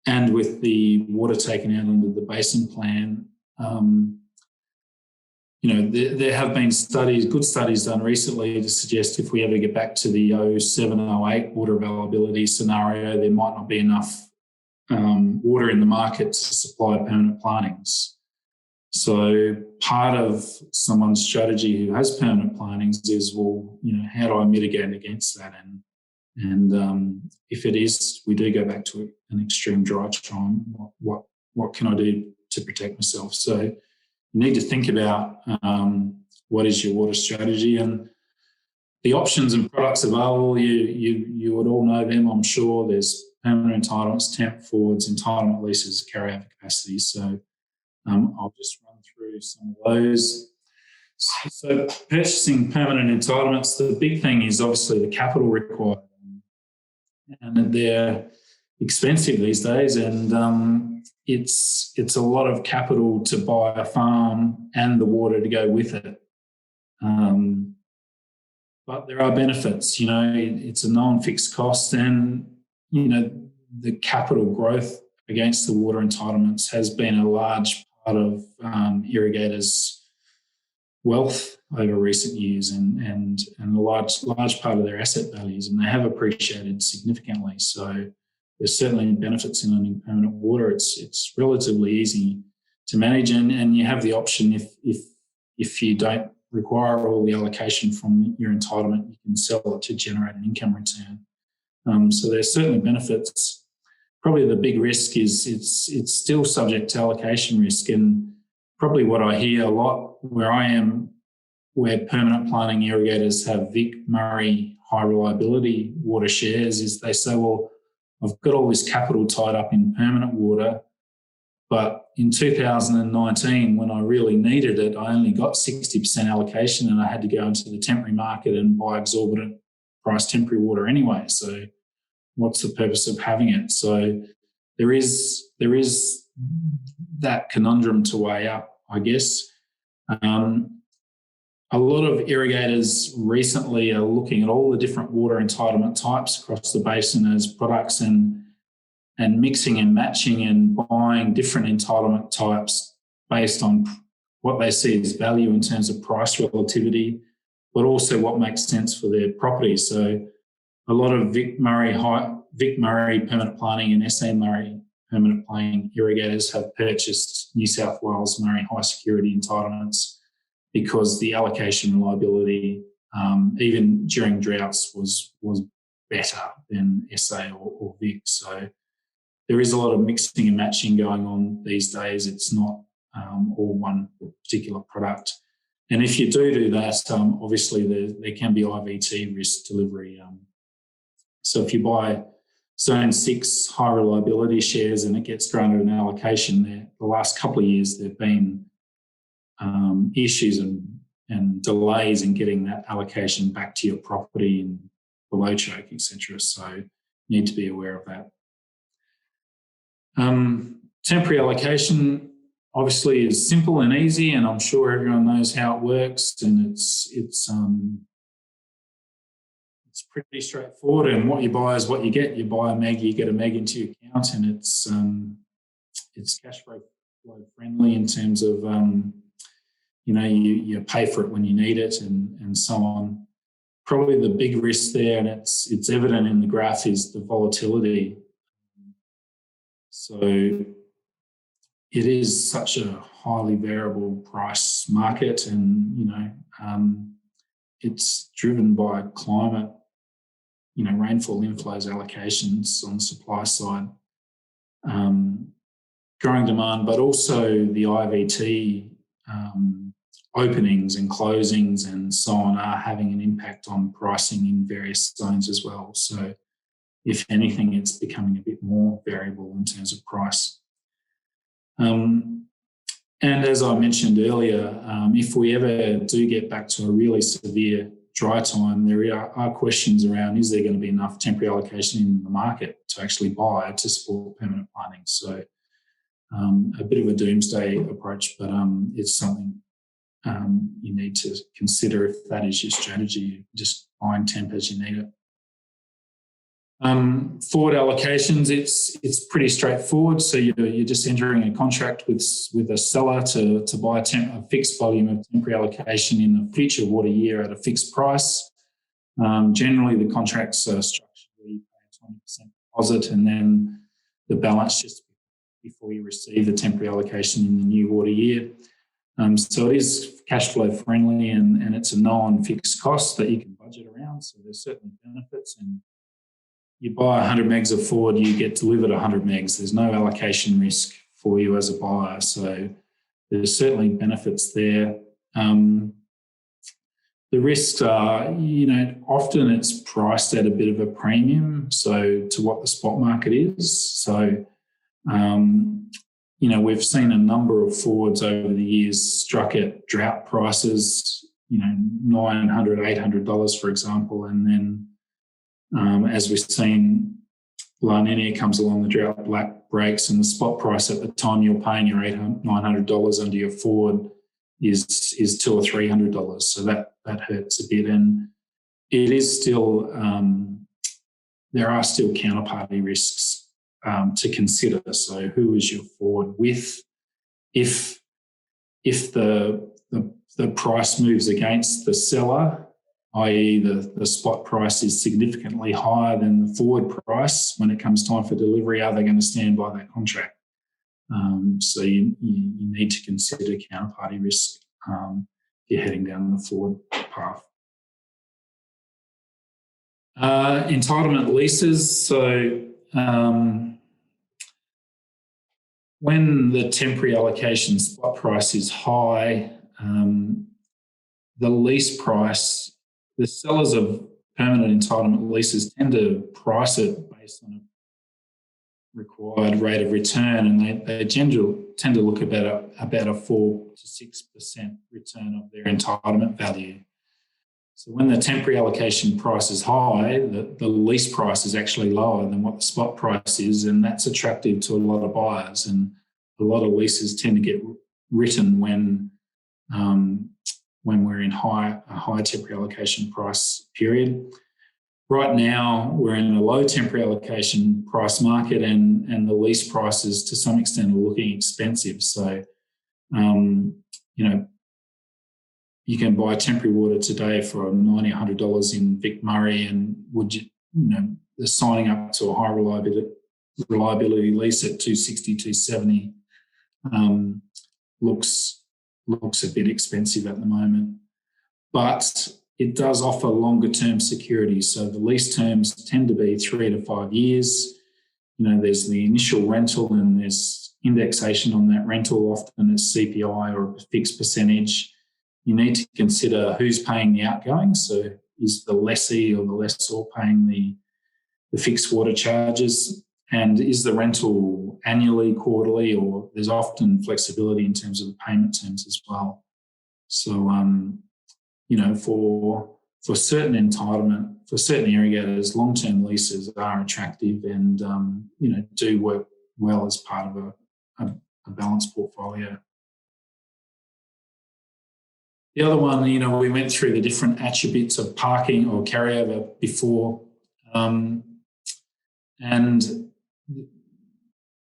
and with the water taken out under the basin plan, there have been good studies done recently to suggest if we ever get back to the 07-08 water availability scenario, there might not be enough water in the market to supply permanent plantings. So part of someone's strategy who has permanent plantings is, how do I mitigate against that? And if it is, we do go back to an extreme dry time, what can I do to protect myself? So you need to think about what is your water strategy. And the options and products available, you would all know them, I'm sure. There's permanent entitlements, temp forwards, entitlement leases, carryover capacity. So I'll just run through some of those. So purchasing permanent entitlements, the big thing is obviously the capital required. And they're expensive these days, and it's a lot of capital to buy a farm and the water to go with it. But there are benefits, it's a known fixed cost, and, the capital growth against the water entitlements has been a large part of irrigators' wealth over recent years, and a large part of their asset values, and they have appreciated significantly. So there's certainly benefits in owning permanent water. It's relatively easy to manage, and you have the option if you don't require all the allocation from your entitlement, you can sell it to generate an income return. So there's certainly benefits. Probably the big risk is it's still subject to allocation risk, and probably what I hear a lot where I am, where permanent planting irrigators have Vic Murray high reliability water shares, is they say, well, I've got all this capital tied up in permanent water, but in 2019, when I really needed it, I only got 60% allocation, and I had to go into the temporary market and buy exorbitant price temporary water anyway. So what's the purpose of having it? So there is that conundrum to weigh up, I guess. A lot of irrigators recently are looking at all the different water entitlement types across the basin as products, and mixing and matching and buying different entitlement types based on what they see as value in terms of price relativity, but also what makes sense for their property. So a lot of Vic Murray permanent planting and sMDB permanent planting irrigators have purchased New South Wales Murray high security entitlements because the allocation reliability, even during droughts, was better than SA or Vic. So there is a lot of mixing and matching going on these days. It's not all one particular product. And if you do that, obviously there can be IVT risk delivery. So if you buy Zone 6 high reliability shares and it gets granted an allocation, the last couple of years there have been issues and delays in getting that allocation back to your property and below choke, etc. So you need to be aware of that. Temporary allocation obviously is simple and easy, and I'm sure everyone knows how it works, and it's pretty straightforward, and what you buy is what you get. You buy a meg, you get a meg into your account, and it's cash flow friendly in terms of you pay for it when you need it, and so on. Probably the big risk there, and it's evident in the graph, is the volatility. So it is such a highly variable price market, and it's driven by climate, rainfall inflows, allocations on the supply side, growing demand, but also the IVT openings and closings and so on are having an impact on pricing in various zones as well. So if anything, it's becoming a bit more variable in terms of price. And as I mentioned earlier, if we ever do get back to a really severe dry time, there are questions around, is there going to be enough temporary allocation in the market to actually buy to support permanent planting? So a bit of a doomsday approach, but it's something you need to consider if that is your strategy, just buying temp as you need it. Forward allocations, it's pretty straightforward. So you're just entering a contract with a seller to buy a fixed volume of temporary allocation in the future water year at a fixed price. Generally, the contracts are structured where you pay a 20% deposit, and then the balance just before you receive the temporary allocation in the new water year. So it is cash flow friendly, and it's a known fixed cost that you can budget around. So there's certainly benefits, and you buy 100 megs of forward, you get delivered 100 megs. There's no allocation risk for you as a buyer. So there's certainly benefits there. The risks are, often it's priced at a bit of a premium, so to what the spot market is. So, we've seen a number of forwards over the years struck at drought prices, $900, $800, for example, and then as we've seen, La Nina comes along, the drought black breaks, and the spot price at the time you're paying your $800, $900 under your forward is $200 or $300. So that hurts a bit, and it is still there are still counterparty risks to consider. So who is your forward with? If the price moves against the seller, i.e. the spot price is significantly higher than the forward price, when it comes time for delivery, are they going to stand by that contract? So you need to consider counterparty risk if you're heading down the forward path. Entitlement leases. So when the temporary allocation spot price is high, the lease price, the sellers of permanent entitlement leases tend to price it based on a required rate of return, and they tend to look about a 4 to 6% return of their entitlement value. So when the temporary allocation price is high, the lease price is actually lower than what the spot price is, and that's attractive to a lot of buyers. And a lot of leases tend to get written when we're in a high temporary allocation price period. Right now, we're in a low temporary allocation price market, and the lease prices to some extent are looking expensive. So, you can buy temporary water today for $90, $100 in Vic Murray, and the signing up to a high reliability lease at $260, $270 looks a bit expensive at the moment. But it does offer longer term security. So the lease terms tend to be 3 to 5 years. There's the initial rental, and there's indexation on that rental. Often it's CPI or a fixed percentage. You need to consider who's paying the outgoing. So is the lessee or the lessor paying the fixed water charges? And is the rental annually, quarterly, or there's often flexibility in terms of the payment terms as well. So, for certain entitlement, for certain irrigators, long-term leases are attractive and, do work well as part of a balanced portfolio. The other one, we went through the different attributes of parking or carryover before. And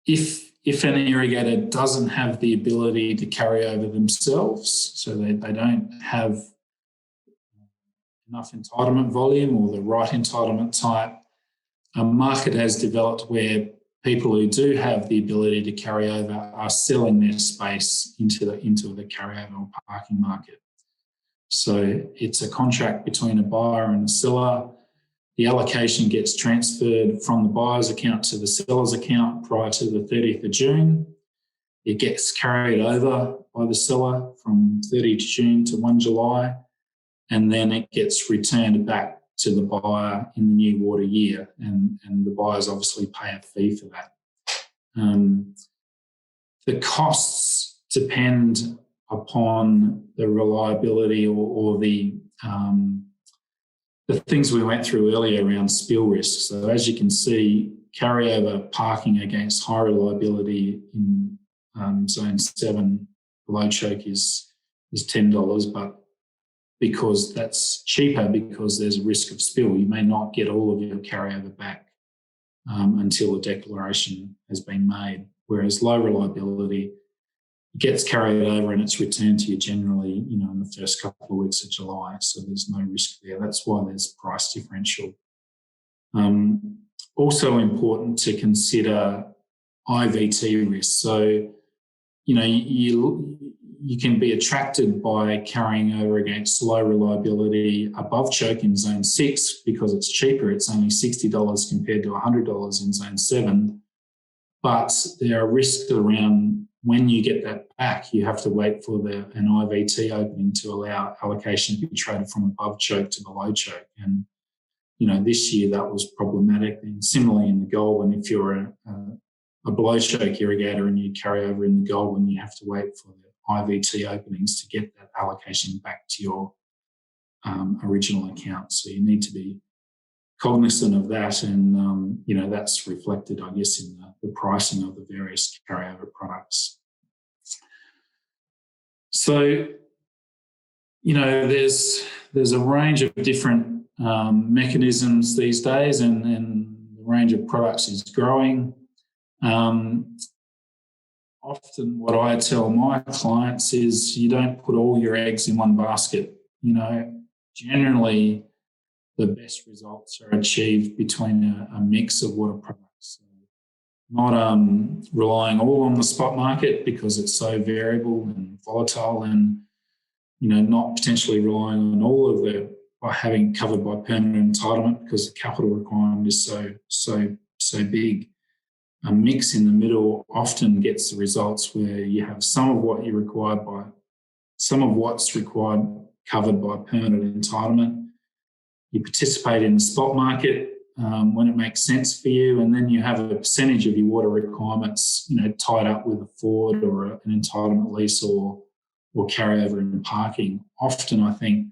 if an irrigator doesn't have the ability to carry over themselves, so they don't have enough entitlement volume or the right entitlement type, a market has developed where people who do have the ability to carry over are selling their space into the carryover or parking market. So it's a contract between a buyer and a seller. The allocation gets transferred from the buyer's account to the seller's account prior to the 30th of June. It gets carried over by the seller from 30 June to 1 July, and then it gets returned back to the buyer in the new water year, and the buyers obviously pay a fee for that. The costs depend upon the reliability or the things we went through earlier around spill risk. So as you can see, carryover parking against high reliability in zone 7 below choke is $10, but because that's cheaper because there's a risk of spill, you may not get all of your carryover back until a declaration has been made. Whereas low reliability, it gets carried over and it's returned to you generally, in the first couple of weeks of July. So there's no risk there. That's why there's price differential. Also important to consider IVT risk. So, you can be attracted by carrying over against low reliability above choke in zone 6 because it's cheaper. It's only $60 compared to $100 in zone 7. But there are risks around when you get that back, you have to wait for an IVT opening to allow allocation to be traded from above choke to below choke. And, this year that was problematic. And similarly in the Goulburn, if you're a below choke irrigator and you carry over in the Goulburn, you have to wait for the IVT openings to get that allocation back to your original account. So you need to be cognizant of that, and that's reflected, I guess, in the pricing of the various carryover products. So, there's a range of different mechanisms these days, and the range of products is growing. Often what I tell my clients is you don't put all your eggs in one basket. Generally the best results are achieved between a mix of water products. So not relying all on the spot market because it's so variable and volatile, and not potentially relying on all of by having covered by permanent entitlement because the capital requirement is so big. A mix in the middle often gets the results where you have some of what's required covered by permanent entitlement. You participate in the spot market when it makes sense for you, and then you have a percentage of your water requirements, tied up with a forward or an entitlement lease or carryover in parking. Often, I think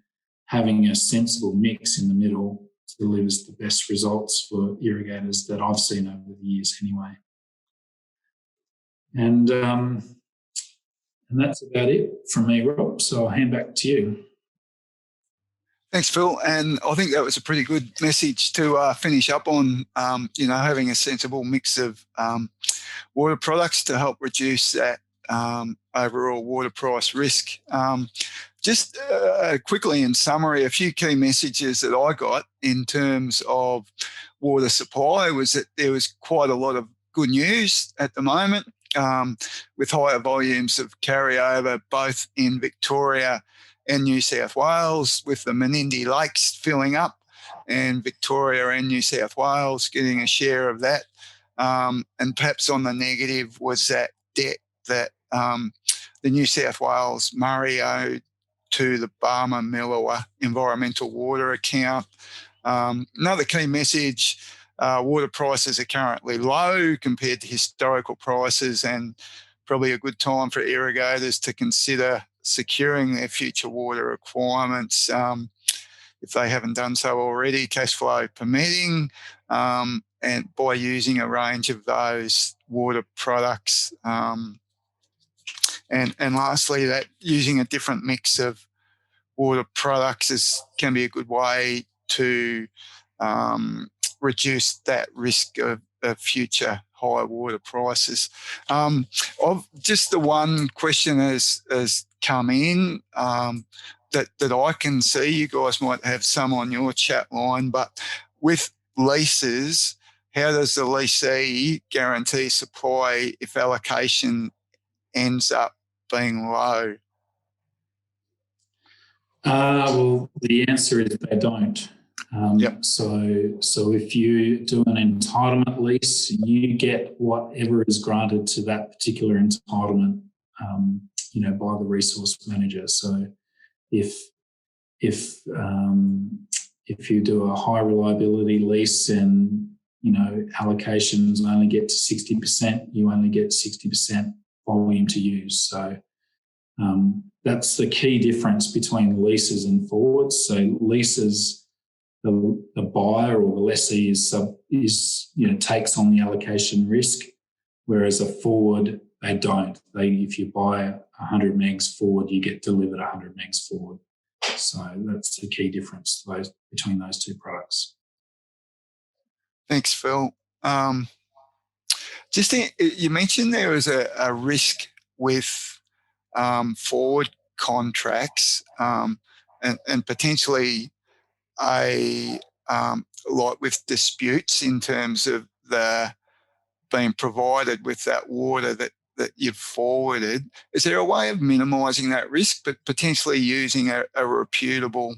having a sensible mix in the middle delivers the best results for irrigators that I've seen over the years, anyway. And that's about it from me, Rob. So I'll hand back to you. Thanks, Phil. And I think that was a pretty good message to finish up on, having a sensible mix of water products to help reduce that overall water price risk. Just quickly in summary, a few key messages that I got in terms of water supply was that there was quite a lot of good news at the moment, with higher volumes of carryover both in Victoria and New South Wales, with the Menindee Lakes filling up and Victoria and New South Wales getting a share of that. And perhaps on the negative was that debt that the New South Wales Murray owed to the Barmer-Millewa environmental water account. Another key message, water prices are currently low compared to historical prices, and probably a good time for irrigators to consider securing their future water requirements if they haven't done so already, cash flow permitting, and by using a range of those water products. And lastly, that using a different mix of water products can be a good way to reduce that risk of future high water prices. Just the one question has come in that I can see. You guys might have some on your chat line, but with leases, how does the leasee guarantee supply if allocation ends up being low? Well, the answer is they don't. Yep. So if you do an entitlement lease, you get whatever is granted to that particular entitlement, by the resource manager. So if you do a high reliability lease and allocations only get to 60%, you only get 60% volume to use. So that's the key difference between leases and forwards. So leases, the buyer or the lessee takes on the allocation risk, whereas a forward, they don't. If you buy 100 megs forward, you get delivered 100 megs forward. So that's the key difference between those two products. Thanks, Phil. You mentioned there was a risk with forward contracts and potentially like with disputes in terms of the being provided with that water that you've forwarded. Is there a way of minimising that risk, but potentially using a reputable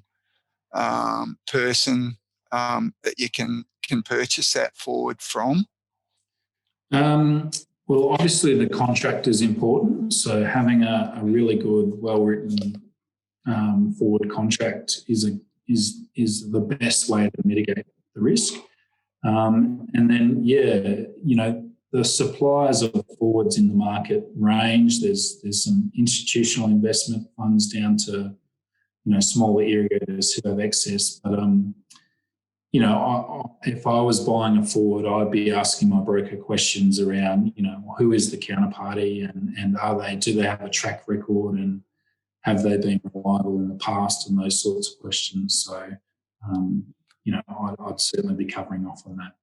person that you can purchase that forward from? Well, obviously the contract is important. So having a really good, well-written forward contract is the best way to mitigate the risk. And then, the suppliers of forwards in the market range. There's some institutional investment funds down to smaller irrigators who have excess. But if I was buying a forward, I'd be asking my broker questions around who is the counterparty and do they have a track record and have they been reliable in the past and those sorts of questions. So I'd certainly be covering off on that.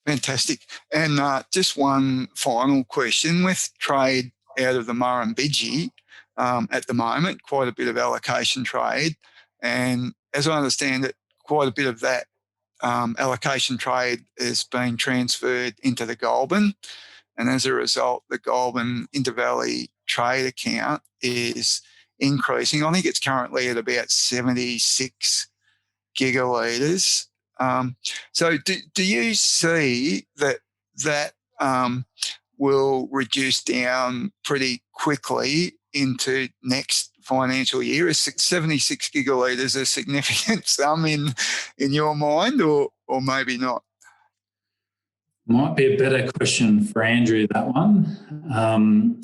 Fantastic. And just one final question. With trade out of the Murrumbidgee at the moment, quite a bit of allocation trade. And as I understand it, quite a bit of that allocation trade is being transferred into the Goulburn. And as a result, the Goulburn Intervalley trade account is increasing. I think it's currently at about 76 gigalitres. So do you see that will reduce down pretty quickly into next financial year? Is 76 gigalitres a significant sum in your mind, or maybe not? Might be a better question for Andrew, that one,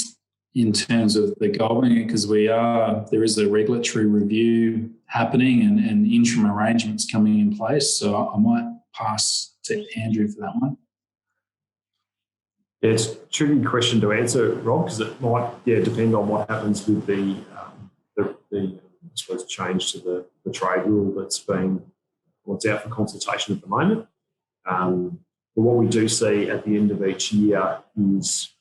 in terms of the Goulburn, because there is a regulatory review happening and interim arrangements coming in place. So I might pass to Andrew for that one. Yeah, it's a tricky question to answer, Rob, because it might depend on what happens with the I suppose change to the trade rule that's out for consultation at the moment. But what we do see at the end of each year is,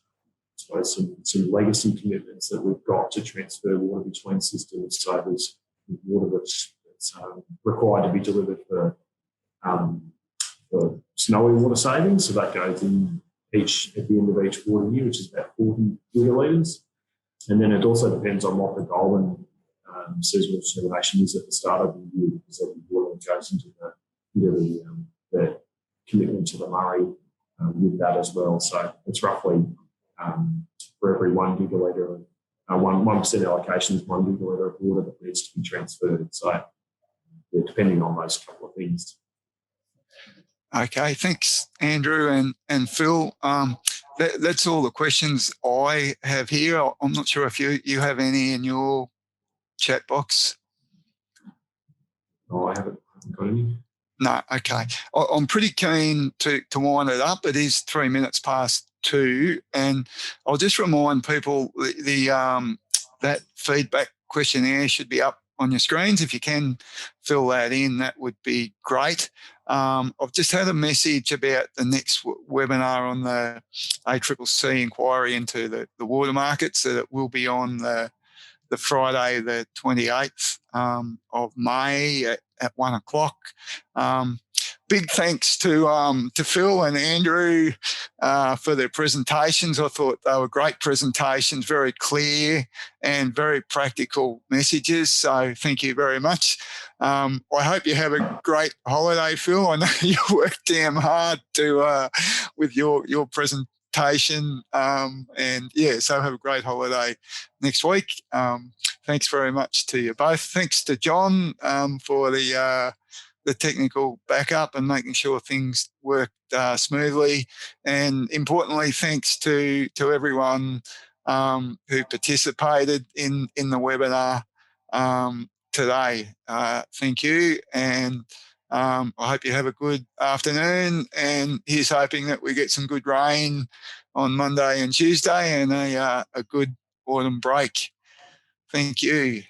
I suppose, some legacy commitments that we've got to transfer water between systems. So there's water that's required to be delivered for snowy water savings. So that goes in at the end of each water year, which is about 40 gigalitres. And then it also depends on what the Goulburn seasonal determination is at the start of the year, because every water goes into the commitment to the Murray with that as well. So it's roughly for every 1 gigalitre, 1% allocation is 1 gigalitre of water that needs to be transferred. So depending on those couple of things. Okay, thanks, Andrew and Phil. That's all the questions I have here. I'm not sure if you have any in your chat box. No, I haven't got any. No, okay. I'm pretty keen to wind it up. It is 3 minutes past 2, and I'll just remind people that feedback questionnaire should be up on your screens. If you can fill that in, that would be great. I've just had a message about the next webinar on the ACCC inquiry into the water markets, that it will be on the Friday, the 28th of May at 1 o'clock. Big thanks to Phil and Andrew for their presentations. I thought they were great presentations, very clear and very practical messages. So thank you very much. I hope you have a great holiday, Phil. I know you worked damn hard with your presentation. So have a great holiday next week. Thanks very much to you both. Thanks to John for the technical backup and making sure things worked smoothly. And importantly, thanks to everyone who participated in the webinar today. Thank you. And I hope you have a good afternoon. And here's hoping that we get some good rain on Monday and Tuesday and a good autumn break. Thank you.